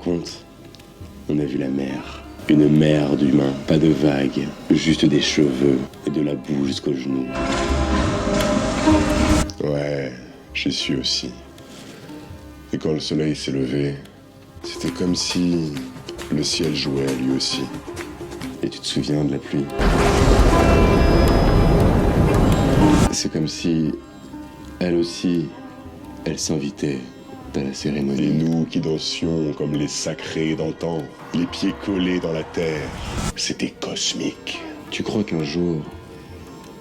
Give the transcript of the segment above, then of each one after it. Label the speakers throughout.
Speaker 1: contre, on a vu la mer. Une mer d'humains, pas de vagues, juste des cheveux et de la boue jusqu'aux genoux.
Speaker 2: Ouais, j'y suis aussi. Et quand le soleil s'est levé, c'était comme si le ciel jouait à lui aussi.
Speaker 1: Et tu te souviens de la pluie? C'est comme si, elle aussi, elle s'invitait à la cérémonie.
Speaker 2: Et nous qui dansions comme les sacrés d'antan, les pieds collés dans la terre, c'était cosmique.
Speaker 1: Tu crois qu'un jour,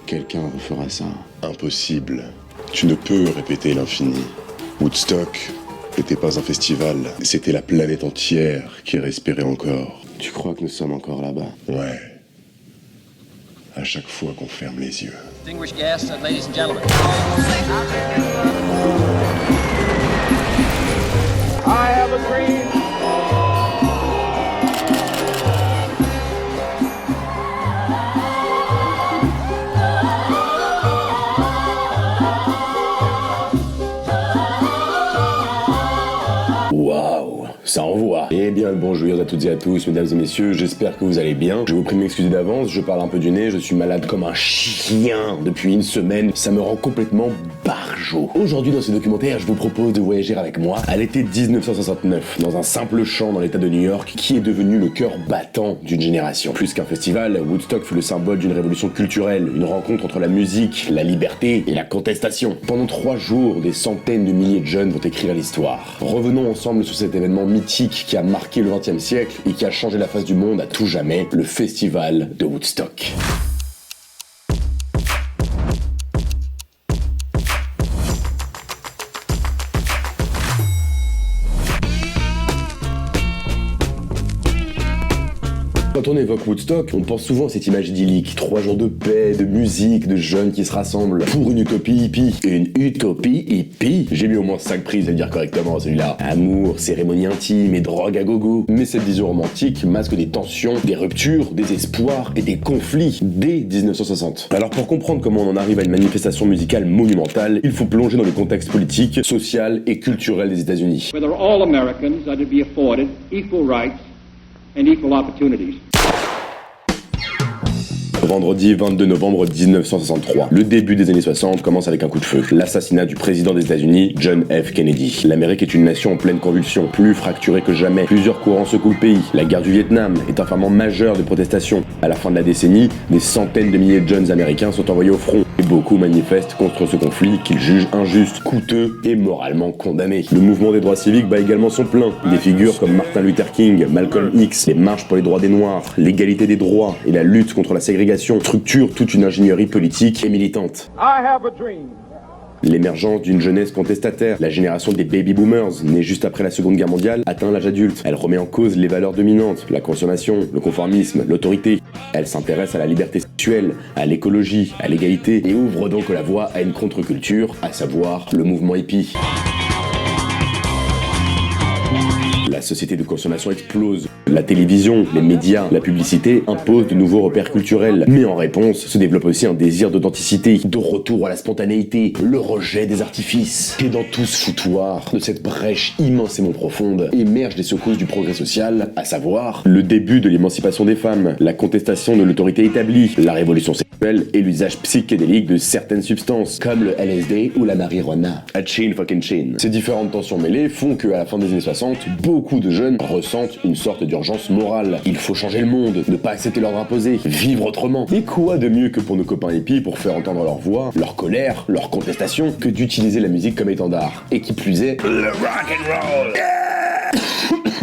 Speaker 1: quelqu'un refera ça?
Speaker 2: Impossible. Tu ne peux répéter l'infini. Woodstock n'était pas un festival, c'était la planète entière qui respirait encore.
Speaker 1: Tu crois que nous sommes encore là-bas?
Speaker 2: Ouais. À chaque fois qu'on ferme les yeux.
Speaker 3: Distinguished guests, ladies and gentlemen.
Speaker 4: I have a dream.
Speaker 1: Waouh, ça envoie. Eh bien, le bonjour à toutes et à tous, mesdames et messieurs, j'espère que vous allez bien. Je vous prie de m'excuser d'avance, je parle un peu du nez, je suis malade comme un chien depuis une semaine, ça me rend complètement barjot. Aujourd'hui, dans ce documentaire, je vous propose de voyager avec moi à l'été 1969, dans un simple champ dans l'état de New York, qui est devenu le cœur battant d'une génération. Plus qu'un festival, Woodstock fut le symbole d'une révolution culturelle, une rencontre entre la musique, la liberté et la contestation. Pendant 3 jours, des centaines de milliers de jeunes vont écrire l'histoire. Revenons ensemble sur cet événement mythique qui a marqué le XXe siècle et qui a changé la face du monde à tout jamais, le festival de Woodstock. Quand on évoque Woodstock, on pense souvent à cette image idyllique. 3 jours de paix, de musique, de jeunes qui se rassemblent pour une utopie hippie. Une utopie hippie? J'ai mis au moins 5 prises à le dire correctement, celui-là. Amour, cérémonie intime et drogue à gogo. Mais cette vision romantique masque des tensions, des ruptures, des espoirs et des conflits dès 1960. Alors pour comprendre comment on en arrive à une manifestation musicale monumentale, il faut plonger dans le contexte politique, social et culturel des États-Unis.
Speaker 5: Whether all Americans are to be afforded equal rights and equal opportunities.
Speaker 1: Vendredi 22 novembre 1963. Le début des années 60 commence avec un coup de feu. L'assassinat du président des États-Unis, John F. Kennedy. L'Amérique est une nation en pleine convulsion, plus fracturée que jamais. Plusieurs courants secouent le pays. La guerre du Vietnam est un ferment majeur de protestation. À la fin de la décennie, des centaines de milliers de jeunes américains sont envoyés au front. Et beaucoup manifestent contre ce conflit qu'ils jugent injuste, coûteux et moralement condamné. Le mouvement des droits civiques bat également son plein. Des figures comme Martin Luther King, Malcolm X, les marches pour les droits des Noirs, l'égalité des droits et la lutte contre la ségrégation structure toute une ingénierie politique et militante.
Speaker 4: I have a dream.
Speaker 1: L'émergence d'une jeunesse contestataire, la génération des baby boomers, née juste après la Seconde Guerre mondiale, atteint l'âge adulte. Elle remet en cause les valeurs dominantes, la consommation, le conformisme, l'autorité. Elle s'intéresse à la liberté sexuelle, à l'écologie, à l'égalité, et ouvre donc la voie à une contre-culture, à savoir le mouvement hippie. La société de consommation explose. La télévision, les médias, la publicité imposent de nouveaux repères culturels. Mais en réponse, se développe aussi un désir d'authenticité, de retour à la spontanéité, le rejet des artifices. Et dans tout ce foutoir, de cette brèche immensément profonde, émergent des secousses du progrès social, à savoir le début de l'émancipation des femmes, la contestation de l'autorité établie, la révolution sexuelle et l'usage psychédélique de certaines substances, comme le LSD ou la marijuana. A chin fucking chin. Ces différentes tensions mêlées font qu'à la fin des années 60, beaucoup de jeunes ressentent une sorte d'urgence morale. Il faut changer le monde, ne pas accepter l'ordre imposé, vivre autrement. Et quoi de mieux que pour nos copains hippies pour faire entendre leur voix, leur colère, leur contestation, que d'utiliser la musique comme étendard. Et qui plus est, le rock'n'roll.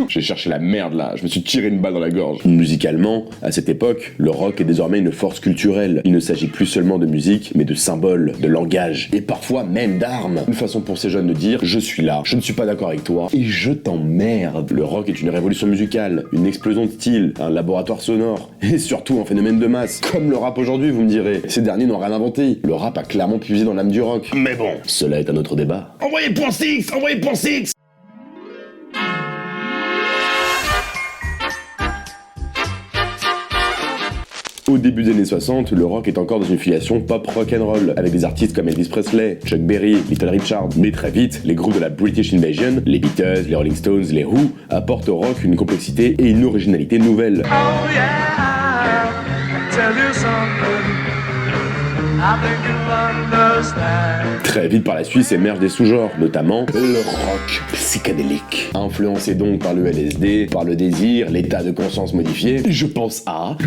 Speaker 1: J'ai cherché la merde là, je me suis tiré une balle dans la gorge. Musicalement, à cette époque, le rock est désormais une force culturelle. Il ne s'agit plus seulement de musique, mais de symboles, de langage, et parfois même d'armes. Une façon pour ces jeunes de dire « je suis là, je ne suis pas d'accord avec toi, et je t'emmerde ». Le rock est une révolution musicale, une explosion de style, un laboratoire sonore, et surtout un phénomène de masse. Comme le rap aujourd'hui, vous me direz. Ces derniers n'ont rien inventé. Le rap a clairement puisé dans l'âme du rock. Mais bon, cela est un autre débat. Envoyez .6, envoyez .6. Au début des années 60, le rock est encore dans une filiation pop rock'n'roll, avec des artistes comme Elvis Presley, Chuck Berry, Little Richard. Mais très vite, les groupes de la British Invasion, les Beatles, les Rolling Stones, les Who, apportent au rock une complexité et une originalité nouvelle.
Speaker 6: Oh yeah, tell you something, I think you'll understand.
Speaker 1: Très vite par la suite émergent des sous-genres, notamment le rock psychédélique. Influencé donc par le LSD, par le désir, l'état de conscience modifié, je pense à...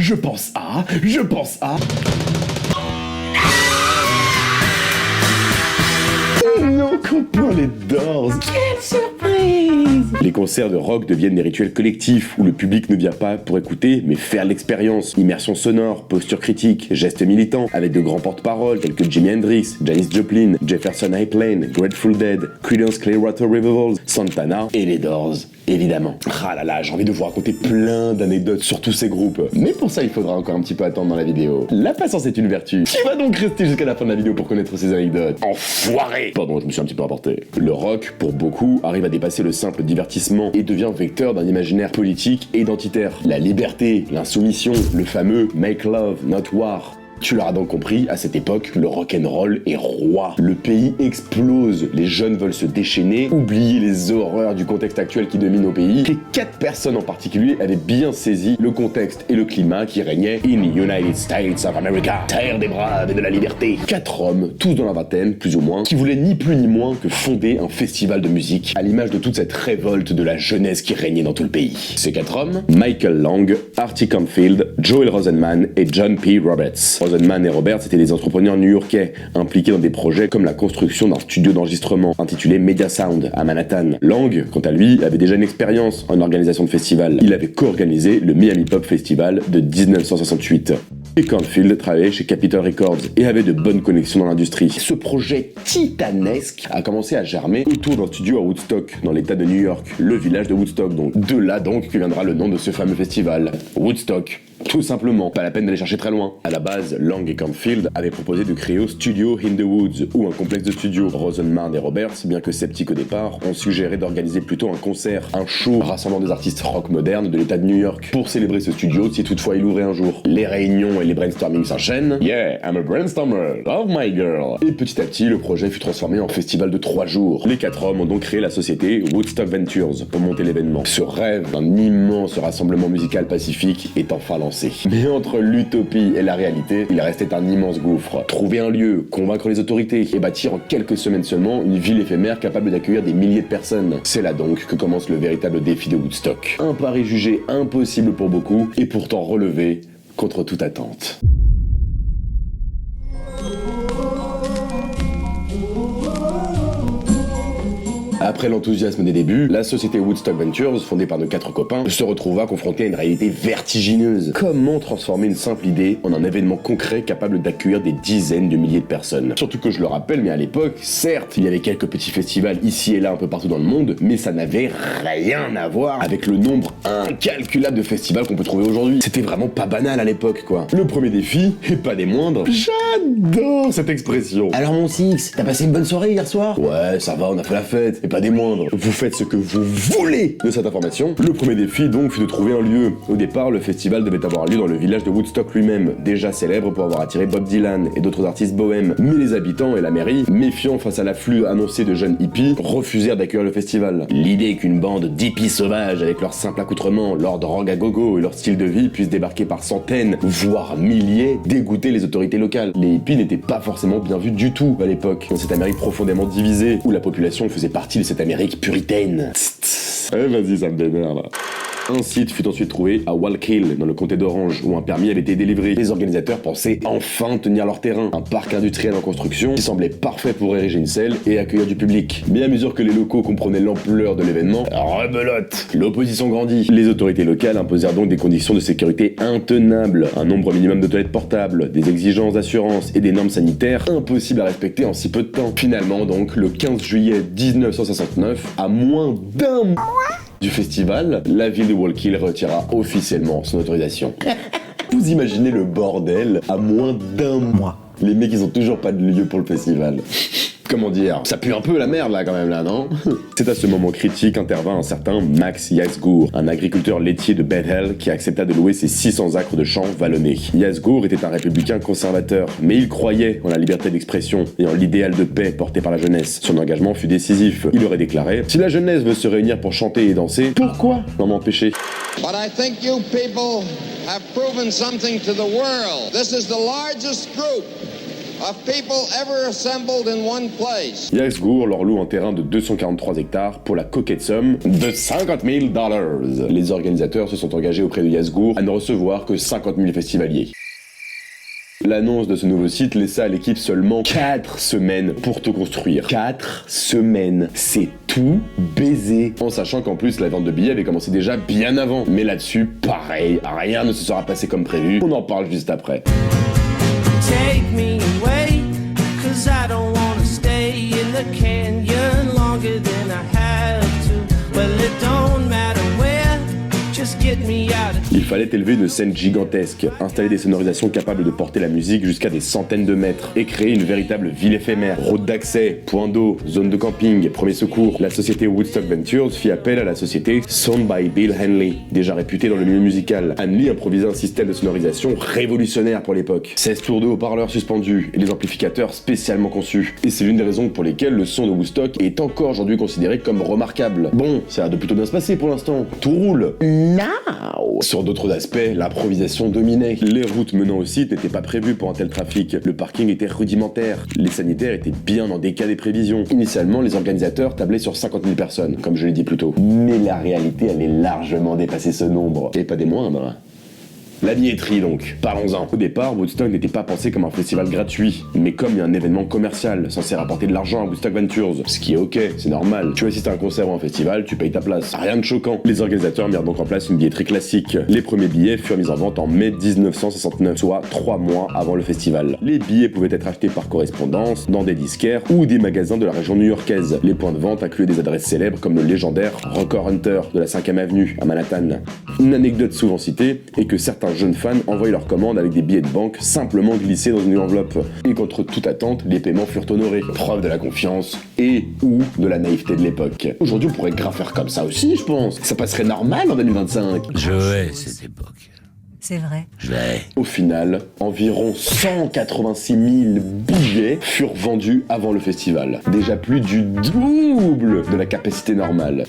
Speaker 1: Nos copains les Doors. Quelle surprise! Les concerts de rock deviennent des rituels collectifs où le public ne vient pas pour écouter mais faire l'expérience. Immersion sonore, posture critique, gestes militants avec de grands porte-paroles tels que Jimi Hendrix, Janis Joplin, Jefferson Airplane, Grateful Dead, Creedence Clearwater Revival, Santana et les Doors. Évidemment. Ah là là, j'ai envie de vous raconter plein d'anecdotes sur tous ces groupes. Mais pour ça, il faudra encore un petit peu attendre dans la vidéo. La patience est une vertu. Tu vas donc rester jusqu'à la fin de la vidéo pour connaître ces anecdotes. Enfoiré! Pardon, je me suis un petit peu emporté. Le rock, pour beaucoup, arrive à dépasser le simple divertissement et devient vecteur d'un imaginaire politique et identitaire. La liberté, l'insoumission, le fameux Make Love, Not War. Tu l'auras donc compris, à cette époque, le rock'n'roll est roi. Le pays explose, les jeunes veulent se déchaîner, oublier les horreurs du contexte actuel qui domine au pays. Et 4 personnes en particulier avaient bien saisi le contexte et le climat qui régnait in the United States of America, terre des braves et de la liberté. 4 hommes, tous dans la vingtaine, plus ou moins, qui voulaient ni plus ni moins que fonder un festival de musique, à l'image de toute cette révolte de la jeunesse qui régnait dans tout le pays. Ces 4 hommes, Michael Lang, Artie Campfield, Joel Rosenman et John P. Roberts. Rosenman et Roberts étaient des entrepreneurs new-yorkais, impliqués dans des projets comme la construction d'un studio d'enregistrement intitulé Media Sound à Manhattan. Lang, quant à lui, avait déjà une expérience en organisation de festivals. Il avait co-organisé le Miami Pop Festival de 1968. Et Campfield travaillait chez Capitol Records et avait de bonnes connexions dans l'industrie. Ce projet titanesque a commencé à germer autour d'un studio à Woodstock, dans l'état de New York, le village de Woodstock donc. De là donc que viendra le nom de ce fameux festival, Woodstock. Tout simplement, pas la peine d'aller chercher très loin. À la base, Lang et Campfield avaient proposé de créer au Studio in the Woods, ou un complexe de studios. Rosenman et Roberts, bien que sceptiques au départ, ont suggéré d'organiser plutôt un concert, un show rassemblant des artistes rock modernes de l'état de New York, pour célébrer ce studio si toutefois il ouvrait un jour. Les réunions et les brainstormings s'enchaînent. Yeah, I'm a brainstormer, love my girl. Et petit à petit, le projet fut transformé en festival de 3 jours. Les 4 hommes ont donc créé la société Woodstock Ventures pour monter l'événement. Ce rêve d'un immense rassemblement musical pacifique est enfin lancé. Mais entre l'utopie et la réalité, il restait un immense gouffre. Trouver un lieu, convaincre les autorités et bâtir en quelques semaines seulement une ville éphémère capable d'accueillir des milliers de personnes. C'est là donc que commence le véritable défi de Woodstock. Un pari jugé impossible pour beaucoup et pourtant relevé contre toute attente. Après l'enthousiasme des débuts, la société Woodstock Ventures, fondée par nos 4 copains, se retrouva confrontée à une réalité vertigineuse. Comment transformer une simple idée en un événement concret capable d'accueillir des dizaines de milliers de personnes? Surtout que je le rappelle, mais à l'époque, certes, il y avait quelques petits festivals ici et là un peu partout dans le monde, mais ça n'avait rien à voir avec le nombre incalculable de festivals qu'on peut trouver aujourd'hui. C'était vraiment pas banal à l'époque, quoi. Le premier défi, et pas des moindres, j'adore cette expression. Alors mon Six, t'as passé une bonne soirée hier soir? Ouais, ça va, on a fait la fête. Pas des moindres. Vous faites ce que vous voulez de cette information. Le premier défi donc fut de trouver un lieu. Au départ, le festival devait avoir lieu dans le village de Woodstock lui-même, déjà célèbre pour avoir attiré Bob Dylan et d'autres artistes bohèmes. Mais les habitants et la mairie, méfiants face à l'afflux annoncé de jeunes hippies, refusèrent d'accueillir le festival. L'idée qu'une bande d'hippies sauvages avec leur simple accoutrement, leur drogue à gogo et leur style de vie puissent débarquer par centaines, voire milliers, dégoûtait les autorités locales. Les hippies n'étaient pas forcément bien vus du tout à l'époque, dans cette Amérique profondément divisée, où la population faisait partie de cette Amérique puritaine. Vas-y, ça me dénerve là. Un site fut ensuite trouvé à Wallkill, dans le comté d'Orange, où un permis avait été délivré. Les organisateurs pensaient enfin tenir leur terrain. Un parc industriel en construction qui semblait parfait pour ériger une selle et accueillir du public. Mais à mesure que les locaux comprenaient l'ampleur de l'événement, rebelote, l'opposition grandit. Les autorités locales imposèrent donc des conditions de sécurité intenables, un nombre minimum de toilettes portables, des exigences d'assurance et des normes sanitaires impossibles à respecter en si peu de temps. Finalement donc, le 15 juillet 1969, à moins d'un mois du festival, la ville de Wallkill retira officiellement son autorisation. Vous imaginez le bordel à moins d'un mois. Les mecs ils ont toujours pas de lieu pour le festival. Comment dire, ça pue un peu la merde là quand même là, non? C'est à ce moment critique intervint un certain Max Yasgur, un agriculteur laitier de Bethel qui accepta de louer ses 600 acres de champs vallonnés. Yasgur était un républicain conservateur, mais il croyait en la liberté d'expression et en l'idéal de paix porté par la jeunesse. Son engagement fut décisif. Il aurait déclaré « Si la jeunesse veut se réunir pour chanter et danser, pourquoi l'en empêcher ?»
Speaker 7: But I think you people have proven something to the world. This is the largest group of people ever assembled in one place.
Speaker 1: Yasgur leur loue un terrain de 243 hectares pour la coquette somme de $50,000. Les organisateurs se sont engagés auprès de Yasgur à ne recevoir que 50 000 festivaliers. L'annonce de ce nouveau site laissa à l'équipe seulement 4 semaines pour tout construire. 4 semaines, c'est tout baisé. En sachant qu'en plus la vente de billets avait commencé déjà bien avant. Mais là-dessus, pareil, rien ne se sera passé comme prévu. On en parle juste après.
Speaker 6: Take me away, 'cause I don't wanna stay in the canyon longer than I have to. Well, it don't matter where, just get me out of.
Speaker 1: Il fallait élever une scène gigantesque, installer des sonorisations capables de porter la musique jusqu'à des centaines de mètres et créer une véritable ville éphémère. Route d'accès, point d'eau, zone de camping, premiers secours. La société Woodstock Ventures fit appel à la société Sound by Bill Henley, déjà réputée dans le milieu musical. Henley improvisait un système de sonorisation révolutionnaire pour l'époque. 16 tours de haut-parleurs suspendus et des amplificateurs spécialement conçus. Et c'est l'une des raisons pour lesquelles le son de Woodstock est encore aujourd'hui considéré comme remarquable. Bon, ça a de plutôt bien se passer pour l'instant. Tout roule. Sur d'autres aspects, l'improvisation dominait. Les routes menant au site n'étaient pas prévues pour un tel trafic. Le parking était rudimentaire. Les sanitaires étaient bien en décalé des prévisions. Initialement, les organisateurs tablaient sur 50 000 personnes, comme je l'ai dit plus tôt. Mais la réalité allait largement dépasser ce nombre. Et pas des moindres. La billetterie donc, parlons-en. Au départ, Woodstock n'était pas pensé comme un festival gratuit, mais comme un événement commercial, censé rapporter de l'argent à Woodstock Ventures. Ce qui est ok, c'est normal. Tu assistes à un concert ou un festival, tu payes ta place. Rien de choquant. Les organisateurs mirent donc en place une billetterie classique. Les premiers billets furent mis en vente en mai 1969, soit 3 mois avant le festival. Les billets pouvaient être achetés par correspondance, dans des disquaires ou des magasins de la région new-yorkaise. Les points de vente incluaient des adresses célèbres comme le légendaire Record Hunter de la 5ème avenue à Manhattan. Une anecdote souvent citée est que certains jeunes fans envoyaient leurs commandes avec des billets de banque simplement glissés dans une enveloppe, et contre toute attente, les paiements furent honorés. Preuve de la confiance et ou de la naïveté de l'époque. Aujourd'hui, on pourrait grave faire comme ça aussi, je pense. Ça passerait normal en 2025.
Speaker 8: Je hais cette époque.
Speaker 9: C'est vrai.
Speaker 8: Je la hais.
Speaker 1: Au final, environ 186 000 billets furent vendus avant le festival. Déjà plus du double de la capacité normale.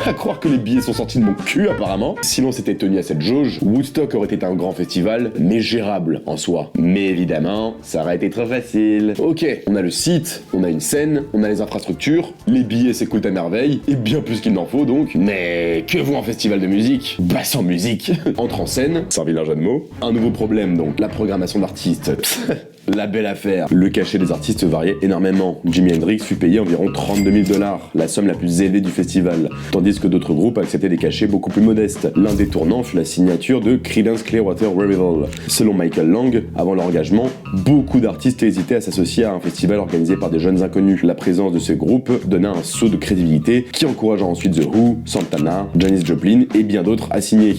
Speaker 1: À croire que les billets sont sortis de mon cul apparemment. Sinon c'était tenu à cette jauge, Woodstock aurait été un grand festival, mais gérable en soi. Mais évidemment, ça aurait été trop facile. Ok, on a le site, on a une scène, on a les infrastructures, les billets s'écoulent à merveille, et bien plus qu'il n'en faut donc. Mais que vaut un festival de musique? Bah sans musique. Entre en scène, sans vilain jeu de mots. Un nouveau problème donc, la programmation d'artistes. La belle affaire. Le cachet des artistes variait énormément. Jimi Hendrix fut payé environ $32 000, la somme la plus élevée du festival, tandis que d'autres groupes acceptaient des cachets beaucoup plus modestes. L'un des tournants fut la signature de Creedence Clearwater Revival. Selon Michael Lang, avant leur engagement, beaucoup d'artistes hésitaient à s'associer à un festival organisé par des jeunes inconnus. La présence de ces groupes donna un saut de crédibilité qui encouragea ensuite The Who, Santana, Janis Joplin et bien d'autres à signer.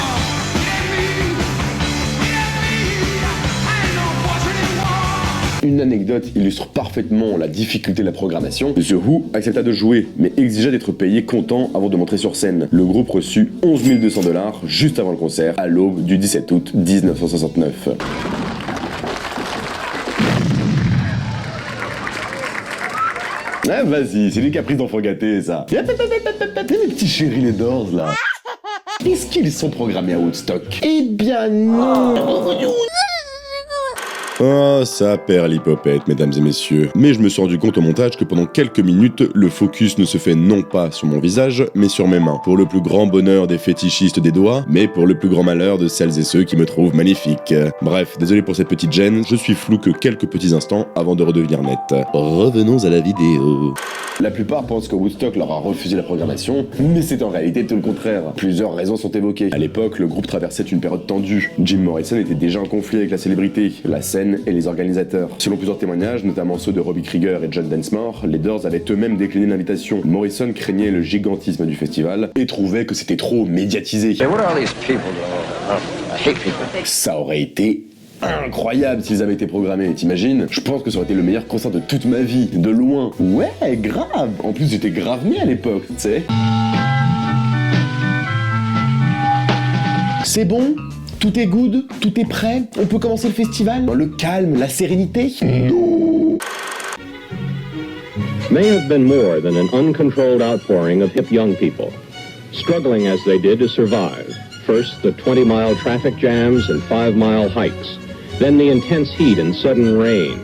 Speaker 1: Une anecdote illustre parfaitement la difficulté de la programmation. The Who accepta de jouer, mais exigea d'être payé comptant avant de montrer sur scène. Le groupe reçut $11 200 juste avant le concert, à l'aube du 17 août 1969. Ah vas-y, c'est les caprices d'enfants gâtés ça. Les petits chéris les Doors là. Est-ce qu'ils sont programmés à Woodstock? Eh bien non.
Speaker 2: Ah, ça perd l'hypopète, mesdames et messieurs. Mais je me suis rendu compte au montage que pendant quelques minutes, le focus ne se fait non pas sur mon visage, mais sur mes mains. Pour le plus grand bonheur des fétichistes des doigts, mais pour le plus grand malheur de celles et ceux qui me trouvent magnifique. Bref, désolé pour cette petite gêne, je suis flou que quelques petits instants avant de redevenir net. Revenons à la vidéo.
Speaker 1: La plupart pensent que Woodstock leur a refusé la programmation, mais c'est en réalité tout le contraire. Plusieurs raisons sont évoquées. À l'époque, le groupe traversait une période tendue. Jim Morrison était déjà en conflit avec la célébrité, la scène et les organisateurs. Selon plusieurs témoignages, notamment ceux de Robbie Krieger et John Densmore, les Doors avaient eux-mêmes décliné l'invitation. Morrison craignait le gigantisme du festival et trouvait que c'était trop médiatisé.
Speaker 3: Hey, what are all these people doing? I hate people.
Speaker 1: Ça aurait été incroyable s'ils avaient été programmés, t'imagines? Je pense que ça aurait été le meilleur concert de toute ma vie, de loin. Ouais, grave. En plus, j'étais grave né à l'époque, tu sais. C'est bon? Tout est good? Tout est prêt? On peut commencer le festival? Dans le calme, la sérénité? Non.
Speaker 8: May have been more than an uncontrolled outpouring of hip young people, struggling as they did to survive. First, the 20-mile traffic jams and 5-mile hikes, then the intense heat and sudden rain.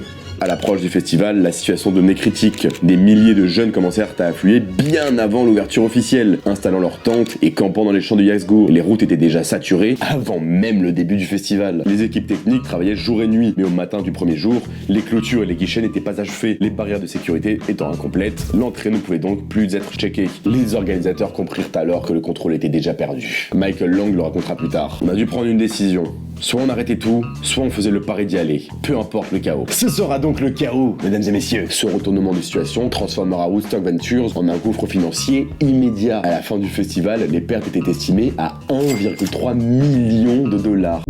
Speaker 1: À l'approche du festival, la situation devenait critique. Des milliers de jeunes commencèrent à affluer bien avant l'ouverture officielle, installant leurs tentes et campant dans les champs de Yaxgo. Les routes étaient déjà saturées avant même le début du festival. Les équipes techniques travaillaient jour et nuit, mais au matin du premier jour, les clôtures et les guichets n'étaient pas achevés, les barrières de sécurité étant incomplètes. L'entrée ne pouvait donc plus être checkée. Les organisateurs comprirent alors que le contrôle était déjà perdu. Michael Lang le racontera plus tard. On a dû prendre une décision. Soit on arrêtait tout, soit on faisait le pari d'y aller. Peu importe le chaos. Ce sera donc le chaos, mesdames et messieurs. Ce retournement de situation transformera Woodstock Ventures en un gouffre financier immédiat. À la fin du festival, les pertes étaient estimées à 1,3 million de dollars.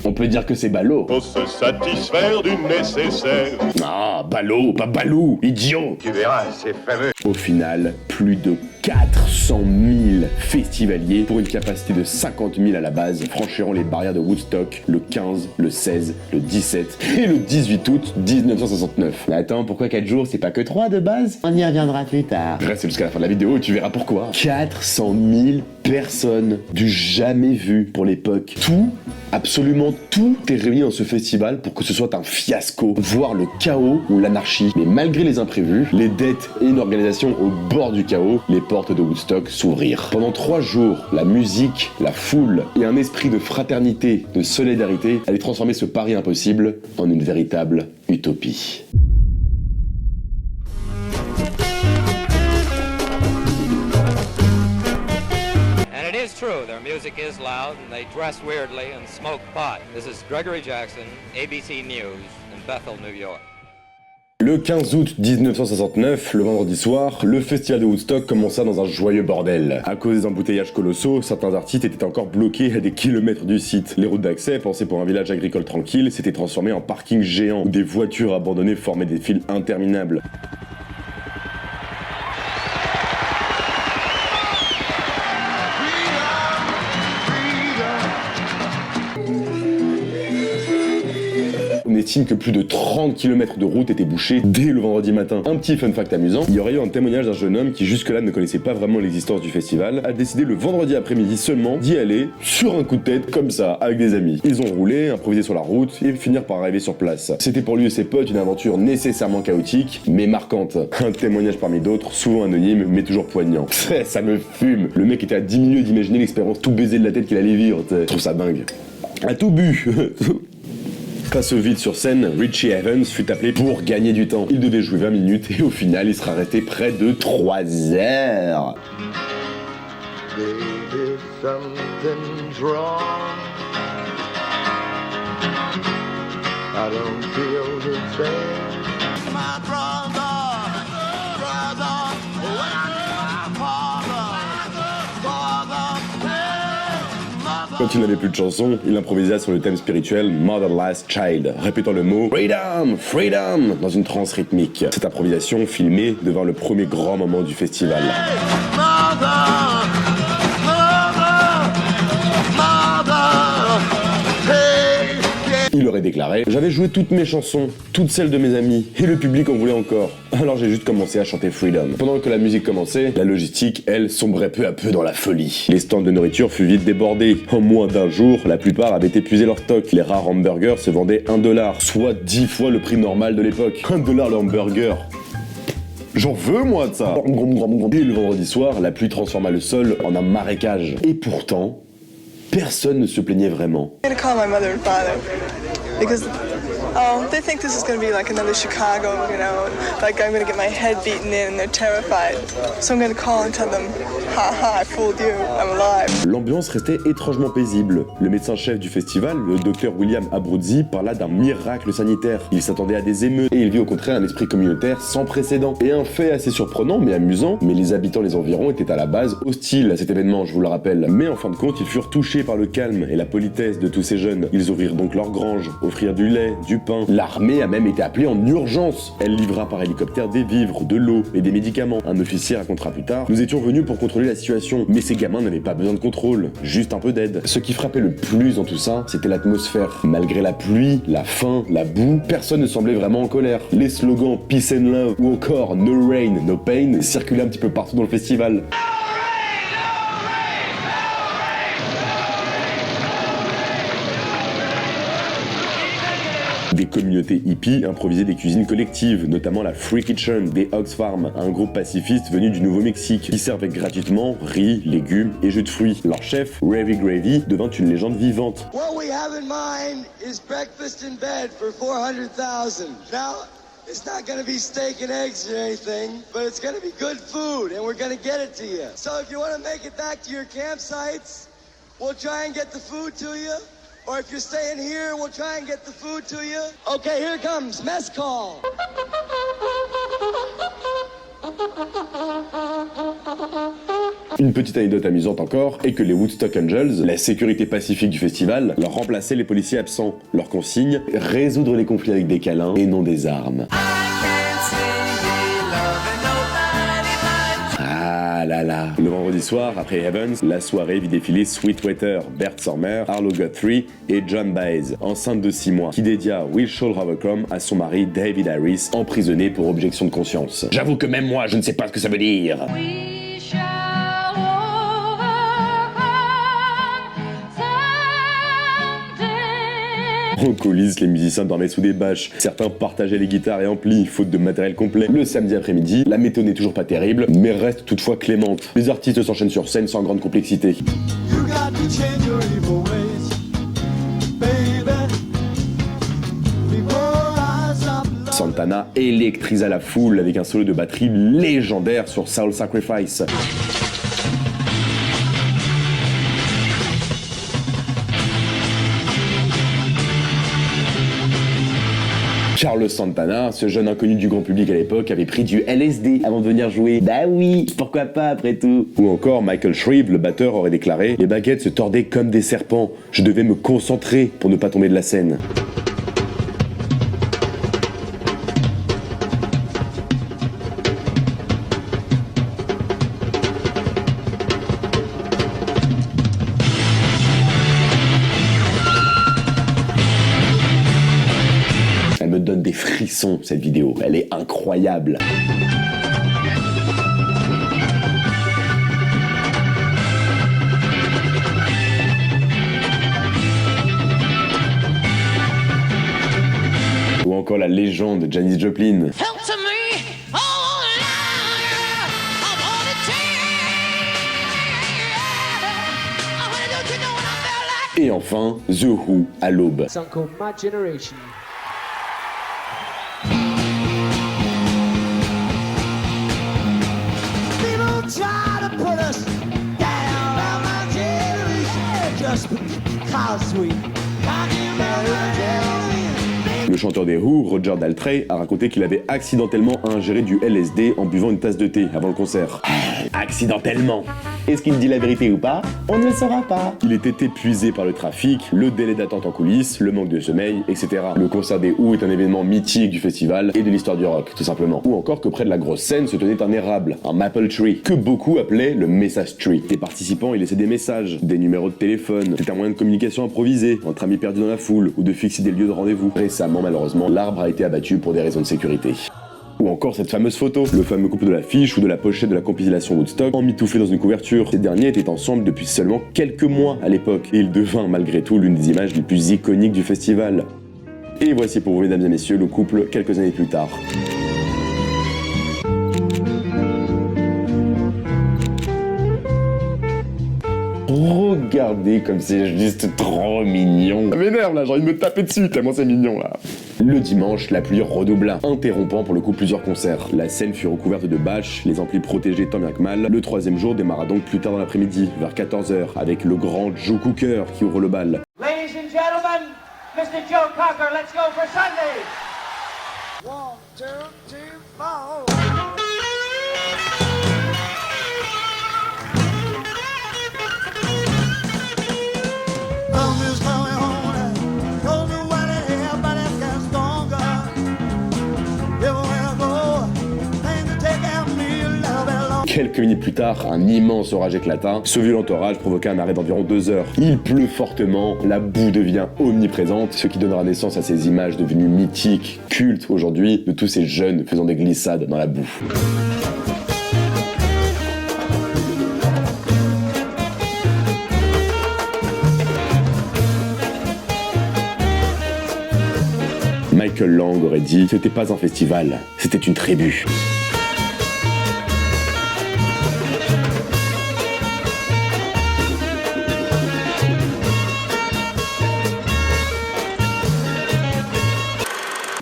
Speaker 1: On peut dire que c'est ballot.
Speaker 9: Faut se satisfaire du nécessaire.
Speaker 1: Ah, ballot, pas balou, idiot.
Speaker 9: Tu verras, c'est fameux.
Speaker 1: Au final, plus de 400 000 festivaliers pour une capacité de 50 000 à la base franchiront les barrières de Woodstock le 15, le 16, le 17 et le 18 août 1969. Mais attends, pourquoi 4 jours, c'est pas que 3 de base? On y reviendra plus tard. Reste jusqu'à la fin de la vidéo et tu verras pourquoi. 400 000 personnes, du jamais vu pour l'époque. Tout, absolument tout est réuni dans ce festival pour que ce soit un fiasco, voire le chaos ou l'anarchie. Mais malgré les imprévus, les dettes et une organisation au bord du chaos, les portes de Woodstock s'ouvrirent. Pendant 3 jours, la musique, la foule et un esprit de fraternité, de solidarité allaient transformer ce pari impossible en une véritable utopie.
Speaker 3: And it is true, their music is loud and they dress weirdly and smoke pot. This is Gregory Jackson, ABC News in Bethel, New York.
Speaker 1: Le 15 août 1969, le vendredi soir, le festival de Woodstock commença dans un joyeux bordel. À cause des embouteillages colossaux, certains artistes étaient encore bloqués à des kilomètres du site. Les routes d'accès, pensées pour un village agricole tranquille, s'étaient transformées en parking géant où des voitures abandonnées formaient des files interminables. On estime que plus de 30 km de route étaient bouchés dès le vendredi matin. Un petit fun fact amusant, il y aurait eu un témoignage d'un jeune homme qui jusque-là ne connaissait pas vraiment l'existence du festival, a décidé le vendredi après-midi seulement d'y aller sur un coup de tête, comme ça, avec des amis. Ils ont roulé, improvisé sur la route et finirent par arriver sur place. C'était pour lui et ses potes une aventure nécessairement chaotique, mais marquante. Un témoignage parmi d'autres, souvent anonyme, mais toujours poignant. Ça me fume. Le mec était à 10 minutes d'imaginer l'expérience tout baisé de la tête qu'il allait vivre, t'sais. Je trouve ça dingue. À tout but. Face au vide sur scène, Richie Evans fut appelé pour gagner du temps. Il devait jouer 20 minutes et au final, il sera resté près de 3 heures.
Speaker 10: Baby, something's wrong. I don't feel the same. My brother, when I knew my father.
Speaker 1: Quand il n'avait plus de chansons, il improvisa sur le thème spirituel Mother Last Child, répétant le mot Freedom, Freedom dans une transe rythmique. Cette improvisation filmée devint le premier grand moment du festival. Il aurait déclaré « J'avais joué toutes mes chansons, toutes celles de mes amis, et le public en voulait encore. Alors j'ai juste commencé à chanter Freedom. » Pendant que la musique commençait, la logistique, elle, sombrait peu à peu dans la folie. Les stands de nourriture furent vite débordés. En moins d'un jour, la plupart avaient épuisé leur stock. Les rares hamburgers se vendaient $1, soit 10 fois le prix normal de l'époque. $1 le hamburger. J'en veux, moi, de ça. Et le vendredi soir, la pluie transforma le sol en un marécage. Et pourtant, personne ne se plaignait vraiment.
Speaker 11: I'm gonna call my mother and father because Oh, they think this is going to be like another Chicago, you know, like I'm going to get my head beaten in and they're terrified. So I'm going to call and tell them, ha ha, I fooled you, I'm alive.
Speaker 1: L'ambiance restait étrangement paisible. Le médecin-chef du festival, le docteur William Abruzzi, parla d'un miracle sanitaire. Il s'attendait à des émeutes et il vit au contraire un esprit communautaire sans précédent. Et un fait assez surprenant mais amusant, mais les habitants des environs étaient à la base hostiles à cet événement, je vous le rappelle. Mais en fin de compte, ils furent touchés par le calme et la politesse de tous ces jeunes. Ils ouvrirent donc leur grange, offrirent du lait, du pain. L'armée a même été appelée en urgence. Elle livra par hélicoptère des vivres, de l'eau et des médicaments. Un officier racontera plus tard: nous étions venus pour contrôler la situation, mais ces gamins n'avaient pas besoin de contrôle, juste un peu d'aide. Ce qui frappait le plus dans tout ça, c'était l'atmosphère. Malgré la pluie, la faim, la boue, personne ne semblait vraiment en colère. Les slogans Peace and Love ou encore No Rain, No Pain circulaient un petit peu partout dans le festival. Des communautés hippies improvisaient des cuisines collectives, notamment la Free Kitchen des Ox Farm, un groupe pacifiste venu du Nouveau-Mexique, qui servait gratuitement riz, légumes et jus de fruits. Leur chef, Ravy Gravy, devint une légende vivante.
Speaker 10: What we have in mind is breakfast in bed for 400,000. Now, it's not gonna be steak and eggs or anything, but it's gonna be good food, and we're gonna get it to you. So if you wanna make it back to your campsites, we'll try and get the food to you. Or if you're staying here, we'll try and get the food to you. Okay, here it comes, mess call.
Speaker 1: Une petite anecdote amusante encore est que les Woodstock Angels, la sécurité pacifique du festival, leur remplaçaient les policiers absents. Leur consigne: résoudre les conflits avec des câlins et non des armes. Ah là là. Le vendredi soir, après Evans, la soirée vit défiler Sweetwater, Bert Sommer, Arlo Guthrie et John Baez, enceinte de 6 mois, qui dédia We Shall Overcome à son mari David Harris, emprisonné pour objection de conscience. J'avoue que même moi, je ne sais pas ce que ça veut dire. En coulisses, les musiciens dormaient sous des bâches. Certains partageaient les guitares et amplis, faute de matériel complet. Le samedi après-midi, la météo n'est toujours pas terrible, mais reste toutefois clémente. Les artistes s'enchaînent sur scène sans grande complexité. Santana électrisa la foule avec un solo de batterie légendaire sur Soul Sacrifice. Carlos Santana, ce jeune inconnu du grand public à l'époque, avait pris du LSD avant de venir jouer. Bah oui, pourquoi pas après tout. Ou encore Michael Shreve, le batteur, aurait déclaré: les baguettes se tordaient comme des serpents. Je devais me concentrer pour ne pas tomber de la scène. Me donne des frissons cette vidéo, elle est incroyable. Ou encore la légende de Janis Joplin. Et enfin, The Who à l'aube. Le chanteur des Who, Roger Daltrey, a raconté qu'il avait accidentellement ingéré du LSD en buvant une tasse de thé avant le concert. Accidentellement. Est-ce qu'il dit la vérité ou pas? On ne le saura pas. Il était épuisé par le trafic, le délai d'attente en coulisses, le manque de sommeil, etc. Le concert des Who est un événement mythique du festival et de l'histoire du rock, tout simplement. Ou encore que près de la grosse scène se tenait un érable, un maple tree, que beaucoup appelaient le message tree. Les participants y laissaient des messages, des numéros de téléphone. C'est un moyen de communication improvisé, entre amis perdus dans la foule, ou de fixer des lieux de rendez-vous. Récemment, malheureusement, l'arbre a été abattu pour des raisons de sécurité. Ou encore cette fameuse photo, le fameux couple de l'affiche ou de la pochette de la compilation Woodstock, emmitouflé dans une couverture. Ces derniers étaient ensemble depuis seulement quelques mois à l'époque, et il devint malgré tout l'une des images les plus iconiques du festival. Et voici pour vous, mesdames et messieurs, le couple quelques années plus tard. regardez comme c'est juste trop mignon. Ça m'énerve là, j'ai envie de me taper dessus tellement c'est mignon là. Le dimanche, la pluie redoubla, interrompant pour le coup plusieurs concerts. La scène fut recouverte de bâches, les amplis protégés tant bien que mal. Le troisième jour démarra donc plus tard dans l'après-midi, vers 14h, avec le grand Joe Cooker qui ouvre le bal.
Speaker 12: Ladies and gentlemen, Mr. Joe Cocker, let's go for Sunday! 1, 2, 3, 4.
Speaker 1: Quelques minutes plus tard, un immense orage éclata. Ce violent orage provoqua un arrêt d'environ 2 heures. Il pleut fortement, la boue devient omniprésente, ce qui donnera naissance à ces images devenues mythiques, cultes aujourd'hui, de tous ces jeunes faisant des glissades dans la boue. Michael Lang aurait dit « C'était pas un festival, c'était une tribu ».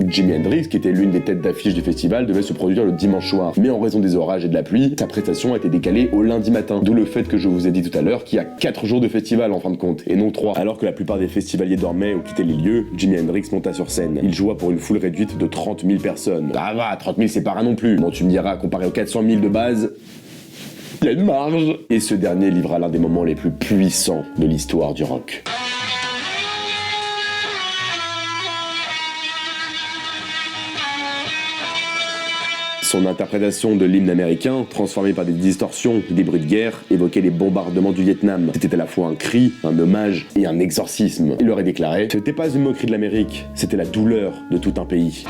Speaker 1: Jimi Hendrix, qui était l'une des têtes d'affiche du festival, devait se produire le dimanche soir. Mais en raison des orages et de la pluie, sa prestation a été décalée au lundi matin. D'où le fait que je vous ai dit tout à l'heure qu'il y a 4 jours de festival en fin de compte, et non 3. Alors que la plupart des festivaliers dormaient ou quittaient les lieux, Jimi Hendrix monta sur scène. Il joua pour une foule réduite de 30 000 personnes. Ah va, 30 000 c'est pas rien non plus. Bon, tu me diras, comparé aux 400 000 de base, il y a une marge. Et ce dernier livra l'un des moments les plus puissants de l'histoire du rock. Son interprétation de l'hymne américain, transformée par des distorsions et des bruits de guerre, évoquait les bombardements du Vietnam. C'était à la fois un cri, un hommage et un exorcisme. Il aurait déclaré « C'était pas une moquerie de l'Amérique, c'était la douleur de tout un pays ».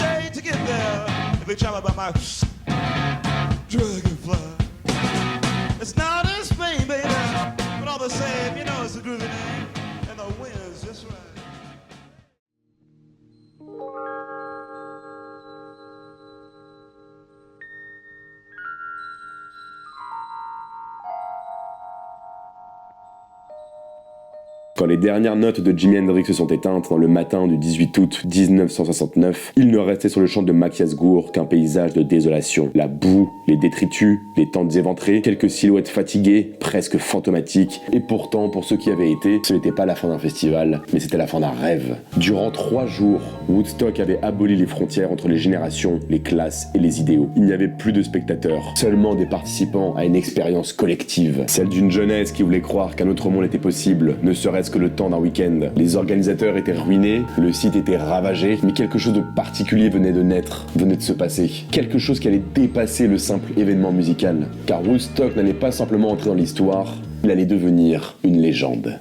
Speaker 1: Quand les dernières notes de Jimi Hendrix se sont éteintes dans le matin du 18 août 1969, il ne restait sur le champ de Machiasgour qu'un paysage de désolation. La boue, les détritus, les tentes éventrées, quelques silhouettes fatiguées, presque fantomatiques. Et pourtant, pour ceux qui avaient été, ce n'était pas la fin d'un festival, mais c'était la fin d'un rêve. Durant 3 jours, Woodstock avait aboli les frontières entre les générations, les classes et les idéaux. Il n'y avait plus de spectateurs, seulement des participants à une expérience collective. Celle d'une jeunesse qui voulait croire qu'un autre monde était possible, ne serait-ce que le temps d'un week-end. Les organisateurs étaient ruinés, le site était ravagé, mais quelque chose de particulier venait de naître, venait de se passer. Quelque chose qui allait dépasser le simple événement musical. Car Woodstock n'allait pas simplement entrer dans l'histoire, il allait devenir une légende.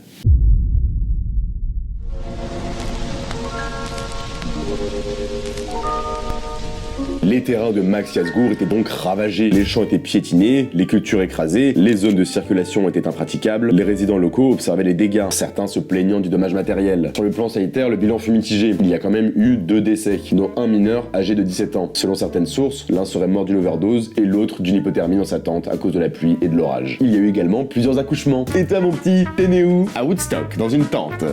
Speaker 1: Les terrains de Machiasgour étaient donc ravagés, les champs étaient piétinés, les cultures écrasées, les zones de circulation étaient impraticables, les résidents locaux observaient les dégâts, certains se plaignant du dommage matériel. Sur le plan sanitaire, le bilan fut mitigé. Il y a quand même eu 2 décès, dont un mineur âgé de 17 ans. Selon certaines sources, l'un serait mort d'une overdose et l'autre d'une hypothermie dans sa tente à cause de la pluie et de l'orage. Il y a eu également plusieurs accouchements. Et toi mon petit, t'es né où? À Woodstock, dans une tente.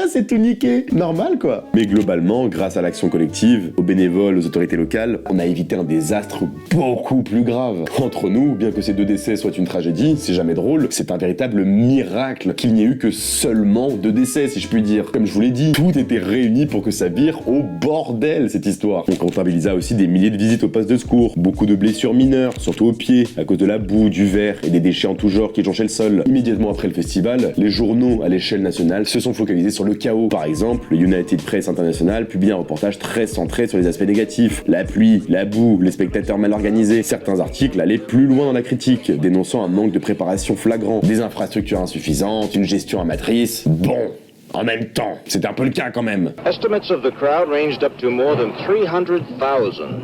Speaker 1: C'est tout niqué, normal quoi. Mais globalement, grâce à l'action collective, aux bénévoles, aux autorités locales, on a évité un désastre beaucoup plus grave. Entre nous, bien que ces 2 décès soient une tragédie, c'est jamais drôle, c'est un véritable miracle qu'il n'y ait eu que seulement 2 décès, si je puis dire. Comme je vous l'ai dit, tout était réuni pour que ça vire au bordel, cette histoire. On comptabilisa aussi des milliers de visites au poste de secours, beaucoup de blessures mineures, surtout aux pieds, à cause de la boue, du verre et des déchets en tout genre qui jonchaient le sol. Immédiatement après le festival, les journaux à l'échelle nationale se sont focalisés sur le chaos. Par exemple, le United Press International publie un reportage très centré sur les aspects négatifs. La pluie, la boue, les spectateurs mal organisés. Certains articles allaient plus loin dans la critique, dénonçant un manque de préparation flagrant, des infrastructures insuffisantes, une gestion amatrice. Bon, en même temps, c'était un peu le cas quand même.
Speaker 13: Estimates of the crowd ranged up to more than 300,000,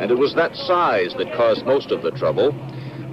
Speaker 13: and it was that size that caused most of the trouble.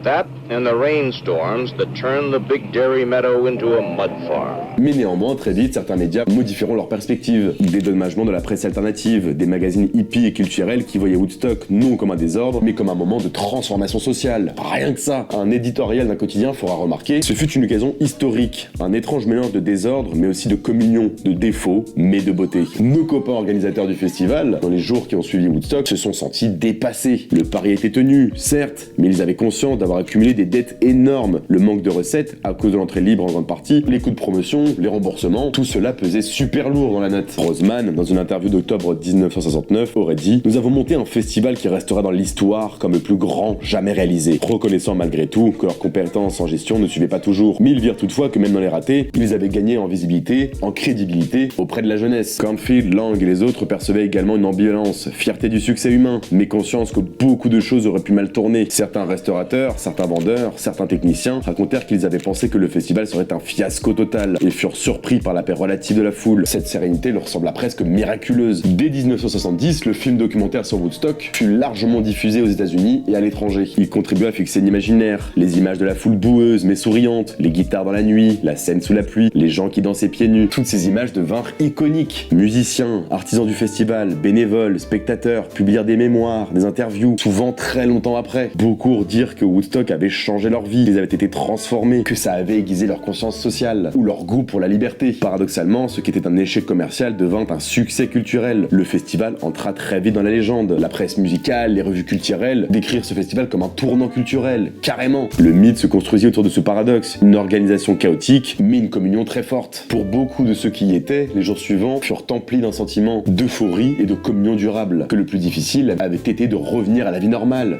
Speaker 13: That, and the rainstorms that turned the Big Dairy Meadow into a mud farm.
Speaker 1: Mais néanmoins, très vite, certains médias modifieront leur perspective. Dédommagement de la presse alternative, des magazines hippies et culturels qui voyaient Woodstock non comme un désordre, mais comme un moment de transformation sociale. Rien que ça. Un éditorial d'un quotidien fera remarquer, ce fut une occasion historique. Un étrange mélange de désordre, mais aussi de communion, de défauts, mais de beauté. Nos copains organisateurs du festival, dans les jours qui ont suivi Woodstock, se sont sentis dépassés. Le pari était tenu, certes, mais ils avaient conscience d'avoir accumulé des dettes énormes. Le manque de recettes, à cause de l'entrée libre en grande partie, les coûts de promotion, les remboursements, tout cela pesait super lourd dans la note. Roseman, dans une interview d'octobre 1969, aurait dit « Nous avons monté un festival qui restera dans l'histoire comme le plus grand jamais réalisé », reconnaissant malgré tout que leurs compétences en gestion ne suivaient pas toujours. Mais ils virent toutefois que même dans les ratés, ils avaient gagné en visibilité, en crédibilité auprès de la jeunesse. Cornfield, Lang et les autres percevaient également une ambivalence, fierté du succès humain, mais conscience que beaucoup de choses auraient pu mal tourner. Certains restaurateurs, certains vendeurs, certains techniciens racontèrent qu'ils avaient pensé que le festival serait un fiasco total et furent surpris par la paix relative de la foule. Cette sérénité leur sembla presque miraculeuse. Dès 1970, le film documentaire sur Woodstock fut largement diffusé aux États-Unis et à l'étranger. Il contribua à fixer l'imaginaire, les images de la foule boueuse mais souriante, les guitares dans la nuit, la scène sous la pluie, les gens qui dansaient pieds nus. Toutes ces images devinrent iconiques. Musiciens, artisans du festival, bénévoles, spectateurs publièrent des mémoires, des interviews, souvent très longtemps après. Beaucoup dirent que Woodstock avait changé leur vie, qu'ils avaient été transformés, que ça avait aiguisé leur conscience sociale ou leur goût pour la liberté. Paradoxalement, ce qui était un échec commercial devint un succès culturel. Le festival entra très vite dans la légende. La presse musicale, les revues culturelles décrirent ce festival comme un tournant culturel, carrément. Le mythe se construisit autour de ce paradoxe, une organisation chaotique, mais une communion très forte. Pour beaucoup de ceux qui y étaient, les jours suivants furent emplis d'un sentiment d'euphorie et de communion durable, que le plus difficile avait été de revenir à la vie normale.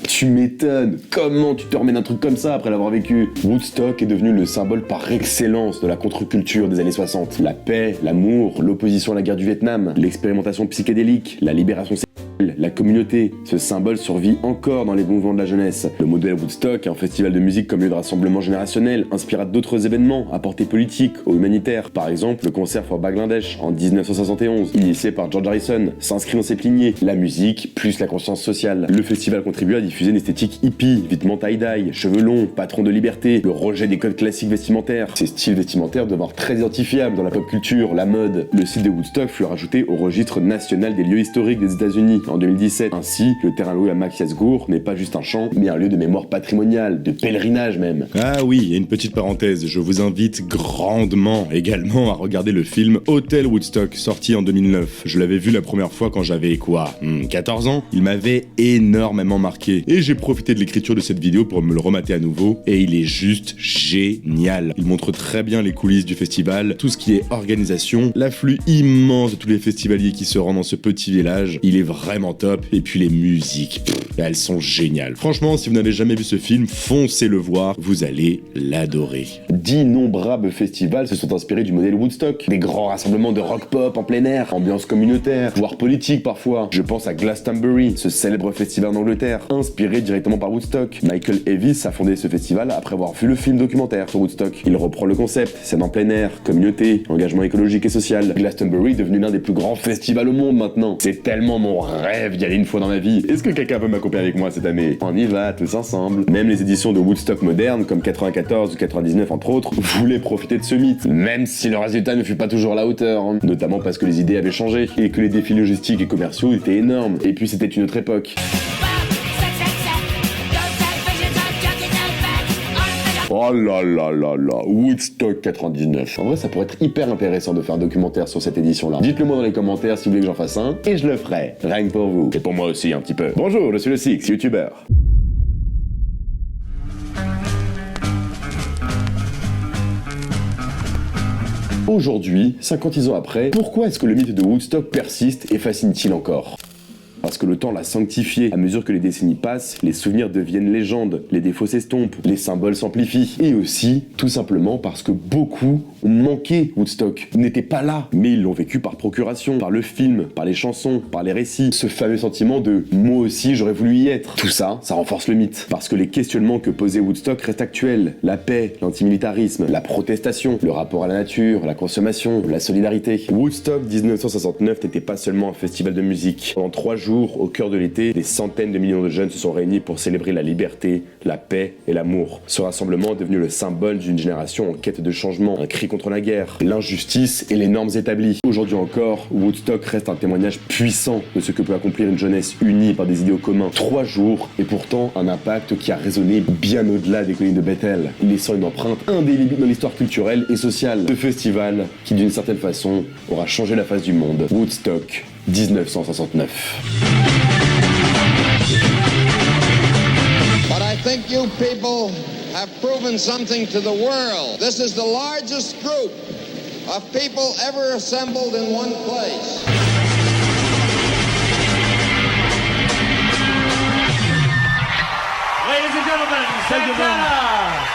Speaker 1: Tu m'étonnes, comment tu te remets d'un truc comme ça après l'avoir vécu? Woodstock est devenu le symbole par excellence de la contre-culture des années 60. La paix, l'amour, l'opposition à la guerre du Vietnam, l'expérimentation psychédélique, la libération sexuelle, la communauté. Ce symbole survit encore dans les mouvements de la jeunesse. Le modèle Woodstock, un festival de musique comme lieu de rassemblement générationnel, inspira d'autres événements à portée politique ou humanitaire. Par exemple, le concert for Bangladesh en 1971, initié par George Harrison, s'inscrit dans ses lignées. La musique plus la conscience sociale. Le festival contribua à diffuser une esthétique hippie, vêtements tie-dye, cheveux longs, patron de liberté, le rejet des codes classiques vestimentaires. Ces styles vestimentaires devinrent très identifiables dans la pop culture, la mode. Le site de Woodstock fut rajouté au registre national des lieux historiques des États-Unis en 2017. Ainsi, le terrain loué à Machias Gour n'est pas juste un champ, mais un lieu de mémoire patrimoniale, de pèlerinage même.
Speaker 2: Ah oui, et une petite parenthèse, je vous invite grandement également à regarder le film Hotel Woodstock, sorti en 2009. Je l'avais vu la première fois quand j'avais 14 ans. Il m'avait énormément marqué. Et j'ai profité de l'écriture de cette vidéo pour me le remater à nouveau, et il est juste génial. Il montre très bien les coulisses du festival, tout ce qui est organisation, l'afflux immense de tous les festivaliers qui se rendent dans ce petit village. Il est vraiment top, et puis les musiques, elles sont géniales. Franchement, si vous n'avez jamais vu ce film, foncez le voir, vous allez l'adorer.
Speaker 1: D'innombrables festivals se sont inspirés du modèle Woodstock. Des grands rassemblements de rock-pop en plein air, ambiance communautaire, voire politique parfois. Je pense à Glastonbury, ce célèbre festival en Angleterre, inspiré directement par Woodstock. Michael Eavis a fondé ce festival après avoir vu le film documentaire sur Woodstock. Il reprend le concept, scène en plein air, communauté, engagement écologique et social. Glastonbury est devenu l'un des plus grands festivals au monde maintenant. C'est tellement mon rêve d'y aller une fois dans ma vie. Est-ce que quelqu'un peut m'accompagner avec moi cette année? On y va, tous ensemble. Même les éditions de Woodstock modernes, comme 94 ou 99 entre autres, voulaient profiter de ce mythe, même si le résultat ne fut pas toujours à la hauteur, hein. Notamment parce que les idées avaient changé, et que les défis logistiques et commerciaux étaient énormes. Et puis c'était une autre époque. Oh là là là là, Woodstock 99. En vrai, ça pourrait être hyper intéressant de faire un documentaire sur cette édition-là. Dites-le moi dans les commentaires si vous voulez que j'en fasse un, et je le ferai. Rien que pour vous. Et pour moi aussi, un petit peu. Bonjour, je suis le Six, youtubeur. Aujourd'hui, 56 ans après, pourquoi est-ce que le mythe de Woodstock persiste et fascine-t-il encore ? Parce que le temps l'a sanctifié. À mesure que les décennies passent, les souvenirs deviennent légendes, les défauts s'estompent, les symboles s'amplifient. Et aussi, tout simplement parce que beaucoup ont manqué Woodstock, n'étaient pas là, mais ils l'ont vécu par procuration, par le film, par les chansons, par les récits. Ce fameux sentiment de « moi aussi j'aurais voulu y être ». Tout ça, ça renforce le mythe. Parce que les questionnements que posait Woodstock restent actuels. La paix, l'antimilitarisme, la protestation, le rapport à la nature, la consommation, la solidarité. Woodstock 1969 n'était pas seulement un festival de musique. Pendant 3 jours, jours, au cœur de l'été, des centaines de millions de jeunes se sont réunis pour célébrer la liberté, la paix et l'amour. Ce rassemblement est devenu le symbole d'une génération en quête de changement, un cri contre la guerre, l'injustice et les normes établies. Aujourd'hui encore, Woodstock reste un témoignage puissant de ce que peut accomplir une jeunesse unie par des idéaux communs. 3 jours, et pourtant un impact qui a résonné bien au-delà des collines de Bethel, laissant une empreinte indélébile dans l'histoire culturelle et sociale. Ce festival, qui d'une certaine façon aura changé la face du monde. Woodstock 1969.
Speaker 7: But I think you people have proven something to the world. This is the largest group of people ever assembled in one place.
Speaker 12: Ladies and gentlemen, Santana!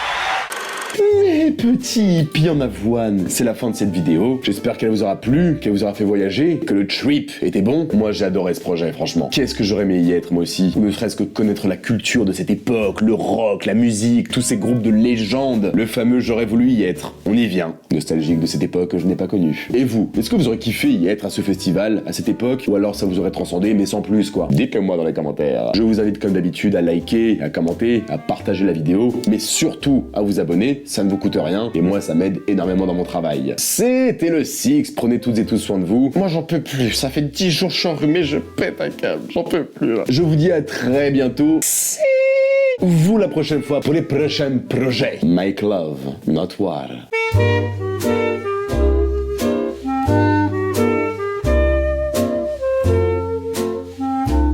Speaker 1: Mes petits hippies en avoine, c'est la fin de cette vidéo. J'espère qu'elle vous aura plu, qu'elle vous aura fait voyager, que le trip était bon. Moi j'ai adoré ce projet, franchement. Qu'est-ce que j'aurais aimé y être moi aussi. Ne serait-ce que connaître la culture de cette époque, le rock, la musique, tous ces groupes de légendes. Le fameux j'aurais voulu y être. On y vient. Nostalgique de cette époque que je n'ai pas connue. Et vous, est-ce que vous aurez kiffé y être à ce festival, à cette époque, ou alors ça vous aurait transcendé mais sans plus quoi? Dites-le moi dans les commentaires. Je vous invite comme d'habitude à liker, à commenter, à partager la vidéo, mais surtout à vous abonner. Ça ne vous coûte rien et moi ça m'aide énormément dans mon travail. C'était le Six, prenez toutes et tous soin de vous. Moi j'en peux plus, ça fait 10 jours que je suis enrhumé, je pète un câble, j'en peux plus là. Je vous dis à très bientôt. See vous la prochaine fois pour les prochains projets. Make love, not war.